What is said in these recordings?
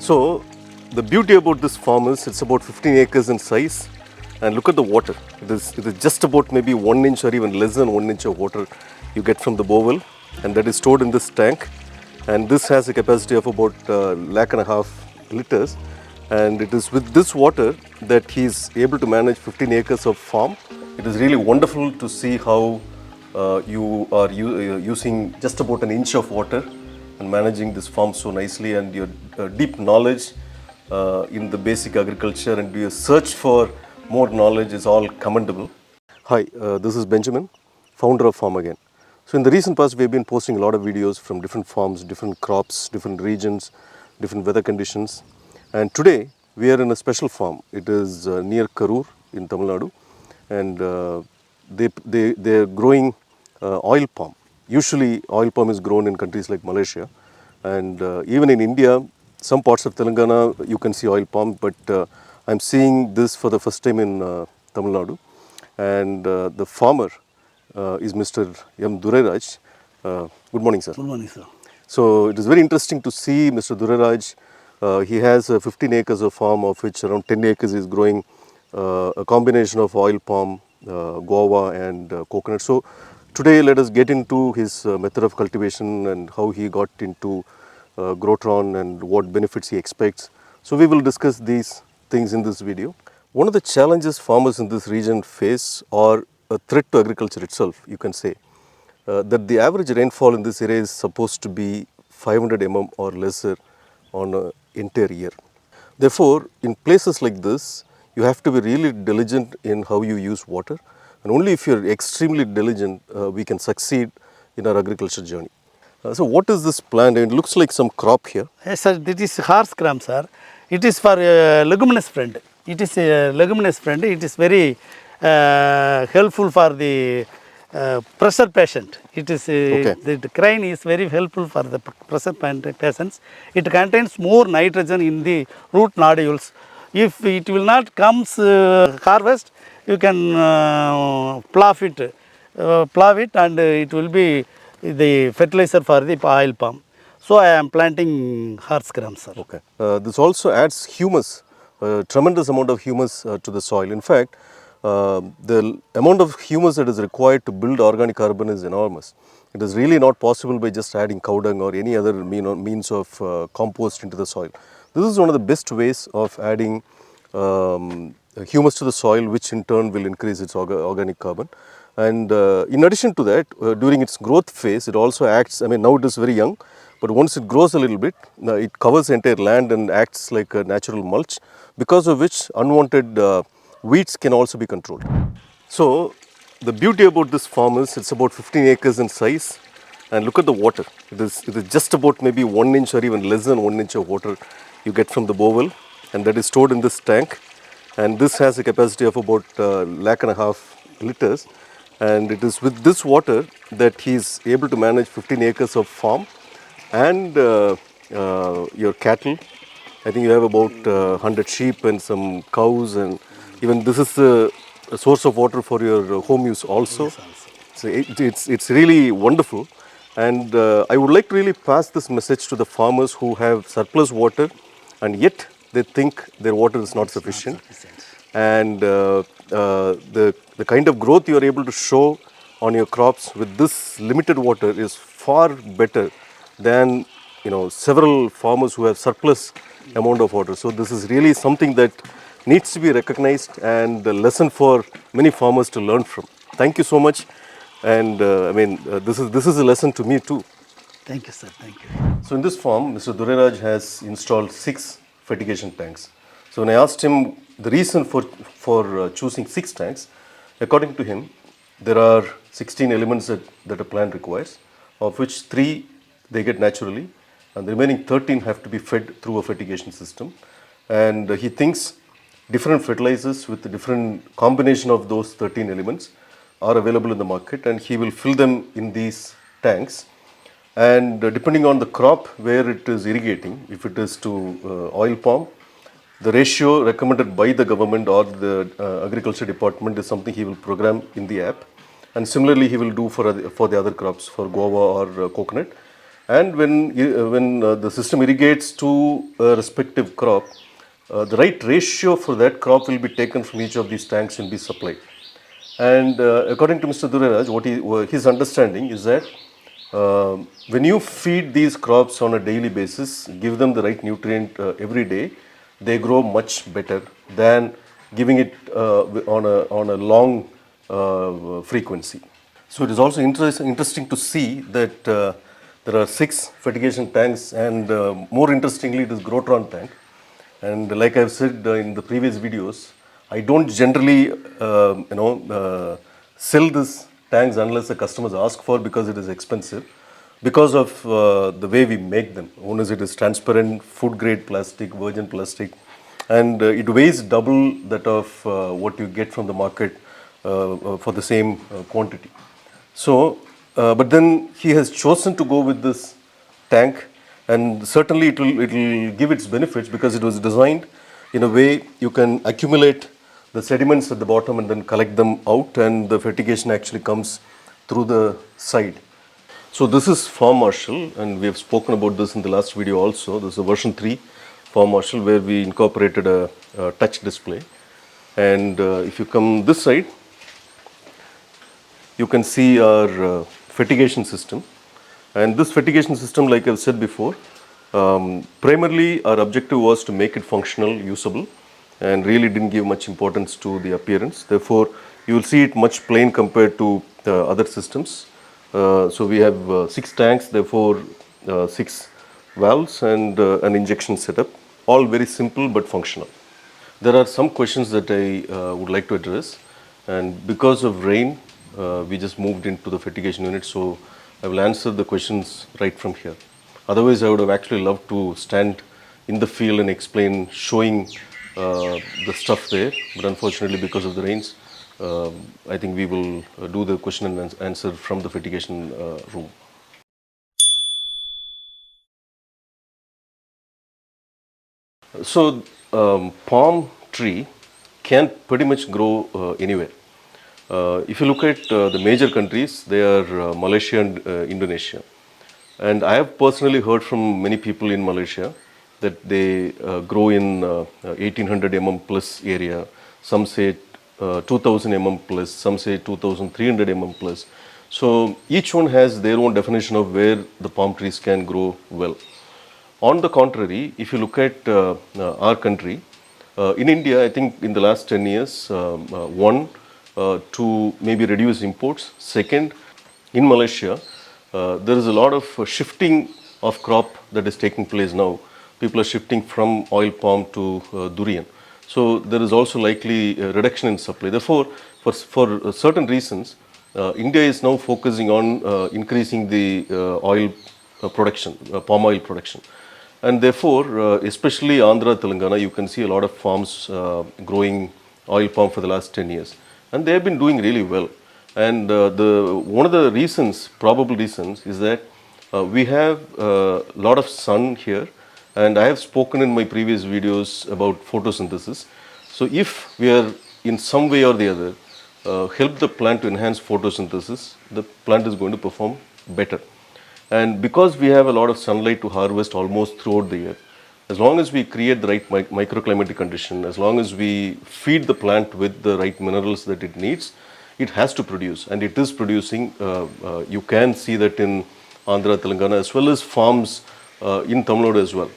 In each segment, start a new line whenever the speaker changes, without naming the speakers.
So the beauty about this farm is it's about 15 acres in size, and look at the water. It is just about maybe 1 inch or even less than 1 inch of water you get from the borewell, and that is stored in this tank. And this has a capacity of about lakh and a half liters, and it is with this water that he is able to manage 15 acres of farm. It is really wonderful to see how you are using just about an inch of water and managing this farm so nicely, and your deep knowledge in the basic agriculture and your search for more knowledge is all commendable. Hi, this is Benjamin, founder of Farm Again. So in the recent past, we have been posting a lot of videos from different farms, different crops, different regions, different weather conditions. And today, we are in a special farm. It is near Karur in Tamil Nadu, and they are growing oil palm. Usually, oil palm is grown in countries like Malaysia, and even in India, some parts of Telangana, you can see oil palm, but I'm seeing this for the first time in Tamil Nadu. And the farmer is Mr. M. Duraraj. Good morning, sir.
Good morning, sir.
So it is very interesting to see Mr. Duraraj. He has 15 acres of farm, of which around 10 acres is growing a combination of oil palm, guava and coconut. So today let us get into his method of cultivation and how he got into Grotron and what benefits he expects. So we will discuss these things in this video. One of the challenges farmers in this region face, or a threat to agriculture itself, you can say, that the average rainfall in this area is supposed to be 500 mm or lesser on an entire year. Therefore, in places like this, you have to be really diligent in how you use water, and only if you are extremely diligent, we can succeed in our agriculture journey. So what is this plant? It looks like some crop here.
Yes, sir. This is horse gram, sir. It is for leguminous friend. It is a leguminous friend. It is very helpful for the pressure patient. It is the grain is very helpful for the pressure patients. It contains more nitrogen in the root nodules. If it will not comes harvest, you can plough it, and it will be the fertilizer for the oil palm. So I am planting horse gram, sir.
Okay. This also adds humus, tremendous amount of humus to the soil. In fact, the amount of humus that is required to build organic carbon is enormous. It is really not possible by just adding cow dung or any other means of compost into the soil. This is one of the best ways of adding humus to the soil, which in turn will increase its organic carbon. And in addition to that, during its growth phase, it also acts, now it is very young, but once it grows a little bit, it covers the entire land and acts like a natural mulch, because of which unwanted weeds can also be controlled. So the beauty about this farm is it's about 15 acres in size, and look at the water. It is just about maybe 1 inch or even less than 1 inch of water you get from the borewell, and that is stored in this tank. And this has a capacity of about lakh and a half liters. And it is with this water that he is able to manage 15 acres of farm and your cattle. I think you have about 100 sheep and some cows, and even this is a source of water for your home use also.
Yes, also.
So it's really wonderful. And I would like to really pass this message to the farmers who have surplus water and yet they think their water is not sufficient. And the kind of growth you are able to show on your crops with this limited water is far better than several farmers who have surplus amount of water. So this is really something that needs to be recognized and a lesson for many farmers to learn from. Thank you so much, and this is a lesson to me too.
Thank you, sir. Thank you.
So in this farm, Mr. Duraraj has installed 6 fertigation tanks. So when I asked him the reason for choosing 6 tanks, according to him, there are 16 elements that a plant requires, of which 3 they get naturally, and the remaining 13 have to be fed through a fertigation system. And he thinks different fertilizers with a different combination of those 13 elements are available in the market, and he will fill them in these tanks. And depending on the crop where it is irrigating, if it is to oil palm, the ratio recommended by the government or the agriculture department is something he will program in the app. And similarly, he will do for the other crops, for guava or coconut. And when the system irrigates to a respective crop, the right ratio for that crop will be taken from each of these tanks and be supplied. And according to Mr. Duraraj, his understanding is that when you feed these crops on a daily basis, give them the right nutrient every day, they grow much better than giving it on a long frequency. So it is also interesting to see that there are 6 fertigation tanks, and more interestingly, it is Grotron tank. And like I've said in the previous videos, I don't generally, sell these tanks unless the customers ask for, because it is expensive, because of the way we make them. One is it is transparent, food grade plastic, virgin plastic, and it weighs double that of what you get from the market for the same quantity. So, but then he has chosen to go with this tank, and certainly it will give its benefits, because it was designed in a way you can accumulate the sediments at the bottom and then collect them out, and the fertigation actually comes through the side. So this is Farm Marshal, and we have spoken about this in the last video also. This is a version 3 Farm Marshal, where we incorporated a touch display. And if you come this side, you can see our fertigation system. And this fertigation system, like I've said before, primarily our objective was to make it functional, usable, and really didn't give much importance to the appearance. Therefore, you will see it much plain compared to other systems. So we have 6 tanks, therefore 6 valves and an injection setup, all very simple but functional. There are some questions that I would like to address, and because of rain, we just moved into the fertigation unit, so I will answer the questions right from here. Otherwise, I would have actually loved to stand in the field and explain, showing the stuff there, but unfortunately because of the rains, I think we will do the question and answer from the fertigation room. So, palm tree can pretty much grow anywhere. If you look at the major countries, they are Malaysia and Indonesia. And I have personally heard from many people in Malaysia that they grow in 1800 mm plus area. Some say 2000 mm plus, some say 2300 mm plus. So each one has their own definition of where the palm trees can grow well. On the contrary, if you look at our country, in India, I think in the last 10 years, one, to maybe reduce imports. Second, in Malaysia, there is a lot of shifting of crop that is taking place now. People are shifting from oil palm to durian. So there is also likely a reduction in supply. Therefore, for certain reasons, India is now focusing on increasing the oil production, palm oil production. And therefore, especially Andhra, Telangana, you can see a lot of farms growing oil palm for the last 10 years. And they have been doing really well. And one of the reasons, probable reasons, is that we have a lot of sun here. And I have spoken in my previous videos about photosynthesis. So if we are in some way or the other help the plant to enhance photosynthesis, the plant is going to perform better. And because we have a lot of sunlight to harvest almost throughout the year, as long as we create the right microclimatic condition, as long as we feed the plant with the right minerals that it needs, it has to produce. And it is producing. You can see that in Andhra, Telangana, as well as farms in Tamil Nadu as well.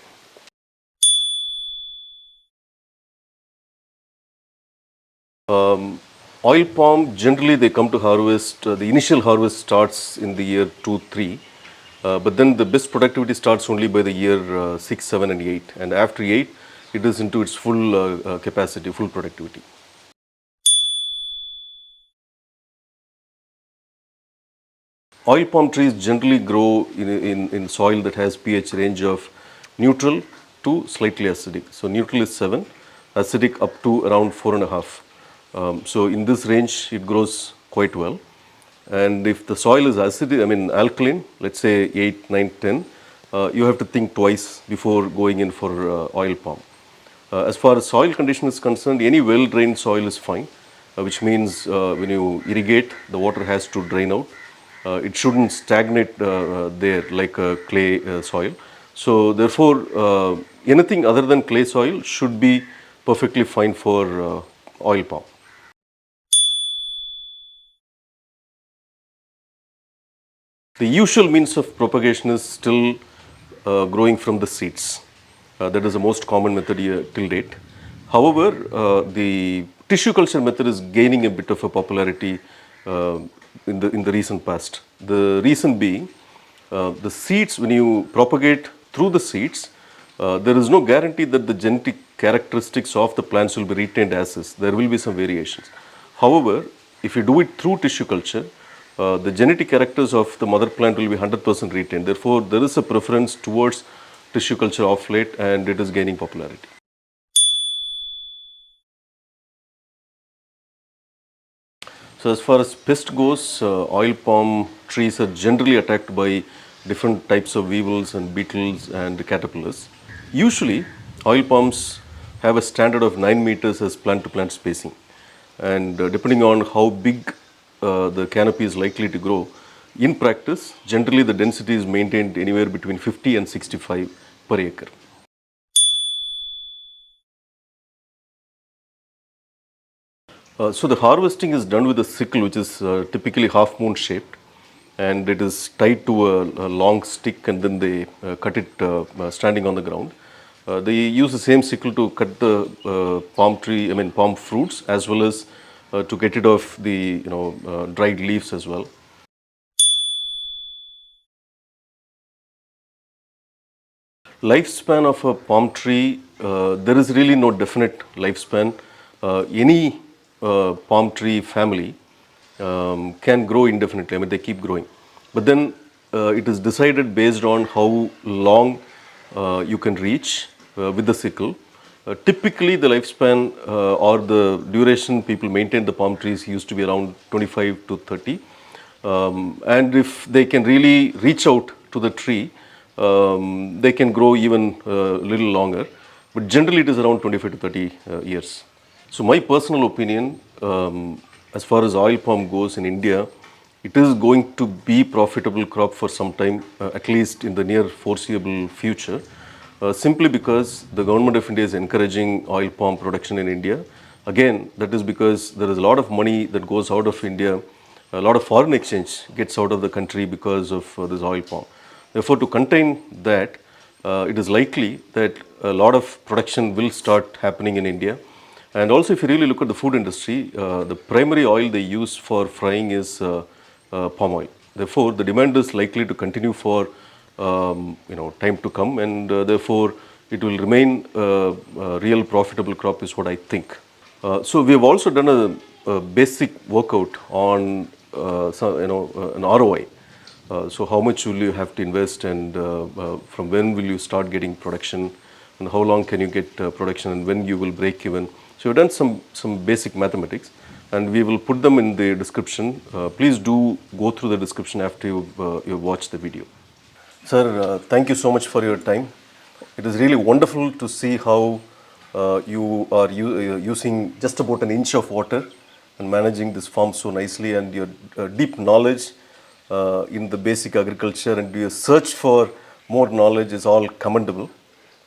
Oil palm, generally they come to harvest, the initial harvest starts in the year 2, 3. But then the best productivity starts only by the year 6, 7 and 8. And after 8, it is into its full capacity, full productivity. Oil palm trees generally grow in soil that has pH range of neutral to slightly acidic. So neutral is 7, acidic up to around 4.5. So in this range, it grows quite well. And if the soil is acidic, alkaline, let's say 8, 9, 10, you have to think twice before going in for oil palm. As far as soil condition is concerned, any well-drained soil is fine, which means when you irrigate, the water has to drain out. it shouldn't stagnate there like a clay soil. So therefore, anything other than clay soil should be perfectly fine for oil palm. The usual means of propagation is still growing from the seeds. That is the most common method here till date. However, the tissue culture method is gaining a bit of a popularity in the recent past. The reason being, the seeds, when you propagate through the seeds, there is no guarantee that the genetic characteristics of the plants will be retained as is. There will be some variations. However, if you do it through tissue culture, the genetic characters of the mother plant will be 100% retained. Therefore, there is a preference towards tissue culture of late, and it is gaining popularity. So as far as pest goes, oil palm trees are generally attacked by different types of weevils and beetles and caterpillars. Usually, oil palms have a standard of 9 meters as plant-to-plant spacing, and depending on how big the canopy is likely to grow, in practice, generally the density is maintained anywhere between 50 and 65 per acre. So the harvesting is done with a sickle, which is typically half moon shaped, and it is tied to a long stick, and then they cut it standing on the ground. They use the same sickle to cut the palm fruits, as well as to get rid of the dried leaves as well. Lifespan of a palm tree, there is really no definite lifespan. Any palm tree family can grow indefinitely. I mean, they keep growing. But then it is decided based on how long you can reach with the sickle. Typically, the lifespan or the duration people maintain the palm trees used to be around 25 to 30. And if they can really reach out to the tree, they can grow even a little longer. But generally, it is around 25 to 30 years. So my personal opinion, as far as oil palm goes in India, it is going to be profitable crop for some time, at least in the near foreseeable future, simply because the government of India is encouraging oil palm production in India. Again, that is because there is a lot of money that goes out of India, a lot of foreign exchange gets out of the country because of this oil palm. Therefore, to contain that, it is likely that a lot of production will start happening in India. And also, if you really look at the food industry, the primary oil they use for frying is palm oil. Therefore, the demand is likely to continue for time to come, and therefore it will remain a real profitable crop, is what I think. So we have also done a basic workout on an ROI. So how much will you have to invest, and from when will you start getting production, and how long can you get production, and when you will break even. So we've done some basic mathematics, and we will put them in the description. Please do go through the description after you've watched the video. Sir, thank you so much for your time. It is really wonderful to see how you are using just about an inch of water and managing this farm so nicely, and your deep knowledge in the basic agriculture and your search for more knowledge is all commendable.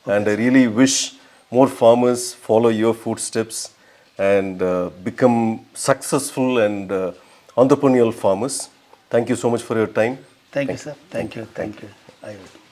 Okay. And I really wish more farmers follow your footsteps and become successful and entrepreneurial farmers. Thank you so much for your time.
Thank you, sir. Thank you. I will.